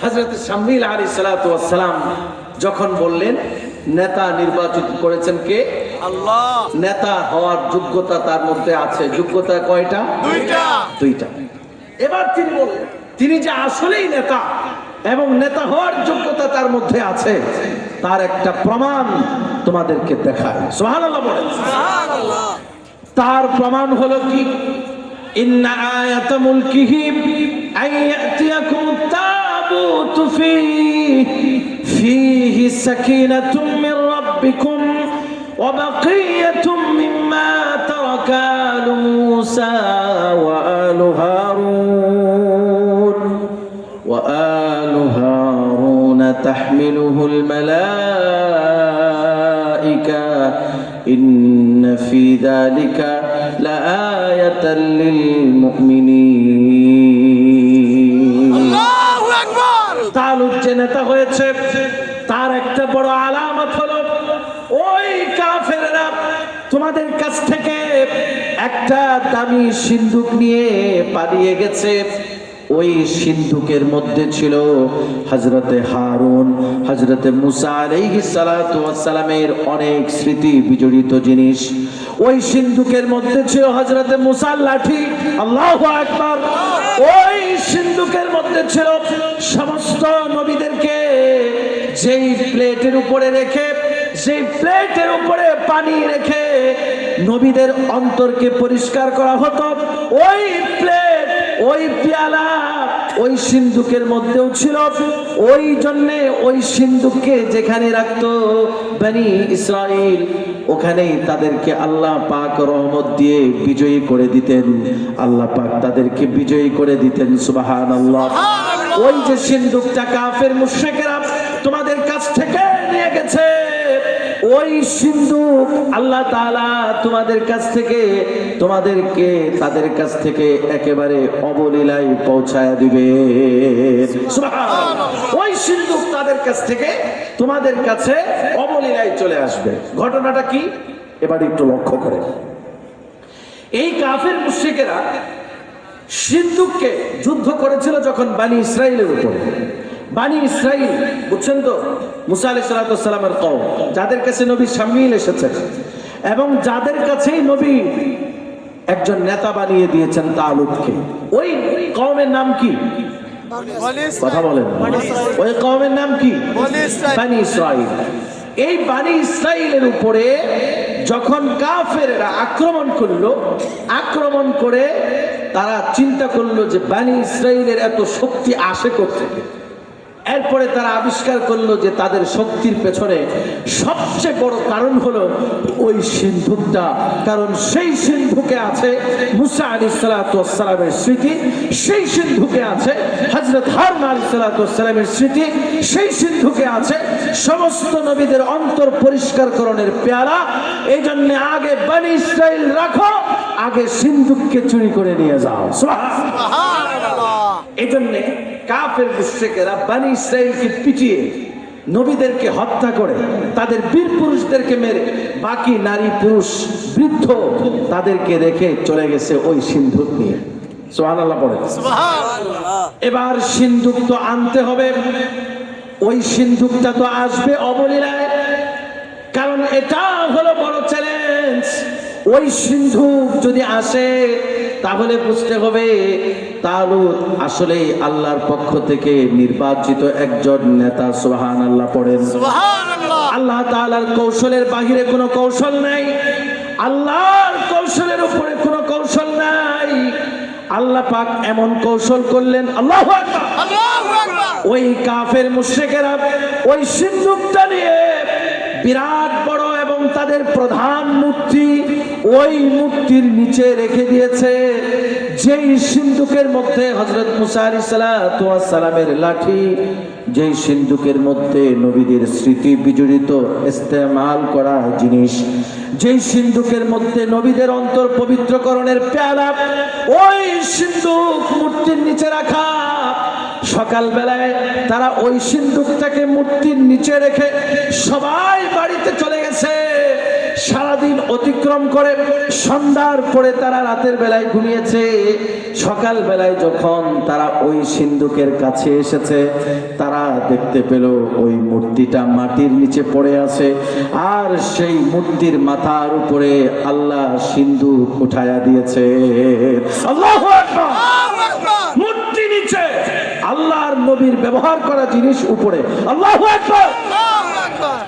হযরত শামীল আলাইহিস সালাতু ওয়াস সালাম যখন বললেন নেতা নির্বাচিত করেছেন কে? আল্লাহ। নেতা হওয়ার যোগ্যতা তার মধ্যে আছে। যোগ্যতা কয়টা? দুইটা। এবার তিনি বললেন তিনি যে আসলেই নেতা এবং নেতা হওয়ার যোগ্যতা তার মধ্যে আছে, তার একটা প্রমাণ তোমাদেরকে দেখায়। সুবহানাল্লাহ বলেন। সুবহানাল্লাহ। তার প্রমাণ হলো কি? ইন্না আয়াতা মুলকিহি আয়াতিয়াকুম তাবুতু ফীহি সাকিনাতুম মির রাব্বিকুম ওয়া বাকিয়াতুম মিম্মা তারাকা আলু মূসা ওয়া আলু হারুন তাহমিলুহুল মালাইকা ইন্না ফী যালিকা লাআয়াতাল লিল মুমিনিন। আল্লাহু আকবার। তালুত যে নেতা হয়েছে তার একটা বড় আলামত হলো ওই কাফেররা তোমাদের কাছ থেকে একটা দামি সিন্দুক নিয়ে পালিয়ে গেছে। ওই সিন্ধুকের মধ্যে ছিল হযরতে হারুন, হযরতে মূসা আলাইহিস সালাতু ওয়াস সালামের অনেক স্মৃতি বিজড়িত জিনিস। ওই সিন্ধুকের মধ্যে ছিল হযরতে মূসার লাঠি। আল্লাহু আকবার। ওই সিন্ধুকের মধ্যে ছিল সমস্ত নবীদেরকে যেই প্লেটের উপরে রেখে, সেই প্লেটের উপরে পানি রেখে নবীদের অন্তরকে পরিষ্কার করা হতো। ওই প্লেট, ওই পেয়ালা ওই সিন্ধুকের মধ্যেও ছিল। ওই জন্যে ওই সিন্ধুককে যেখানে রাখতো বনি ইসরাইল, ওখানেই তাদেরকে আল্লাহ পাক রহমত দিয়ে বিজয়ী করে দিতেন। আল্লাহ পাক তাদেরকে বিজয়ী করে দিতেন। সুবহানাল্লাহ। ওই যে সিন্ধুকটা কাফের মুশরিকেরা তোমাদের কাছ থেকে নিয়ে গেছে, ওই সিন্ধুক আল্লাহ তাআলা তোমাদের কাছ থেকে তোমাদেরকে তাদের কাছ থেকে একেবারে অবলীলায় পৌঁছায় দিবে। সুবহানাল্লাহ। ওই সিন্ধুক তাদের কাছ থেকে তোমাদের কাছে অবলীলায় চলে আসবে। ঘটনাটা কি এবার একটু লক্ষ্য করে। এই কাফের মুশরিকেরা সিন্ধুককে যুদ্ধ করেছিল যখন বনি ইসরাইলের উপরে। বনি ইসরাইল বুঝছেন তো, মূসা আলাইহিস সালাতু ওয়াস সালামের কওম, যাদের কাছে নবী শামীল এসেছেন এবং যাদের কাছেই নবী একজন নেতা বানিয়ে দিয়েছেন তালুতকে। ওই কওমের নাম কি? কথা বলেন। ওই কওমের নাম কি? বনি ইসরাইল। এই বনি ইসরাইলের উপরে যখন কাফেররা আক্রমণ করলো, আক্রমণ করে তারা চিন্তা করলো যে বনি ইসরাইলের এত শক্তি আসে কোথা থেকে। এরপরে তারা আবিষ্কার করলো যে তাদের শক্তির পেছনে সবচেয়ে বড় কারণ হলো ওই সিন্ধুকটা। কারণ সেই সিন্ধুকে আছে মূসা আলাইহিস সালাতু ওয়াস সালামের স্মৃতি, সেই সিন্ধুকে আছে হযরত হারুন আলাইহিস সালাতু ওয়াস সালামের স্মৃতি, সেই সিন্ধুকে আছে সমস্ত নবীদের অন্তর পরিষ্কারকরণের পেয়ালা। এই জন্য আগে বনি ইসরাইল রাখো, আগে সিন্ধুককে চুরি করে নিয়ে যাও। সুবহানাল্লাহ। এই জন্য কাফের মুশরিকেরা বনি ইসরাইলকে পিটিয়ে নবীদেরকে হত্যা করে তাদের বীর পুরুষদেরকে মেরে বাকি নারী পুরুষ বৃদ্ধ তাদেরকে রেখে চলে গেছে ওই সিন্ধুক নিয়ে। সুবহানাল্লাহ পড়ে। সুবহানাল্লাহ। এবার সিন্ধুক তো আনতে হবে। ওই সিন্ধুকটা তো আসবে অবলীলায়, কারণ এটা হলো বড় চ্যালেঞ্জ। ওই সিন্ধুক যদি আসে তাহলে বুঝতে হবে তালুত আসলে আল্লাহর পক্ষ থেকে নির্বাচিত একজন নেতা। সুবহানাল্লাহ পড়েন। সুবহানাল্লাহ। আল্লাহ তাআলার কৌশলের বাহিরে কোনো কৌশল নাই, আল্লাহর কৌশলের উপরে কোনো কৌশল নাই। আল্লাহ পাক এমন কৌশল করলেন, আল্লাহু আকবার, আল্লাহু আকবার। ওই কাফের মুশরিকেরা ওই সিন্ধুকটা নিয়ে বিরাট বড় এবং তাদের প্রধান মূর্তি ওই মূর্তির নিচে রেখে দিয়েছে। যেই সিন্ধুকের মধ্যে হযরত মূসা আলাইহিস সালাতু ওয়াস সালামের লাঠি, যেই সিন্ধুকের মধ্যে নবীদের স্মৃতি বিজড়িত ইস্তেমাল করা জিনিস, যেই সিন্ধুকের মধ্যে নবীদের অন্তর পবিত্রকরণের পেয়ালা, ওই সিন্ধুক মূর্তির নিচে রাখা। সকাল বেলায় তারা ওই সিন্ধুকটাকে মূর্তির নিচে রেখে সবাই বাড়িতে চলে গেছে। সারাদিন অতিক্রম করে সন্ধ্যার পরে তারা রাতের বেলায় ঘুমিয়েছে। সকাল বেলায় যখন তারা ওই সিন্ধুকের কাছে এসেছে, তারা দেখতে পেল ওই মূর্তিটা মাটির নিচে পড়ে আছে, আর সেই মূর্তির মাথার উপরে আল্লাহ সিন্ধুক উঠায়া দিয়েছে। আল্লাহু আকবার। আল্লাহু আকবার। মূর্তি নিচে, আল্লাহর নবীর ব্যবহার করা জিনিস উপরে। আল্লাহু আকবার। আল্লাহু আকবার।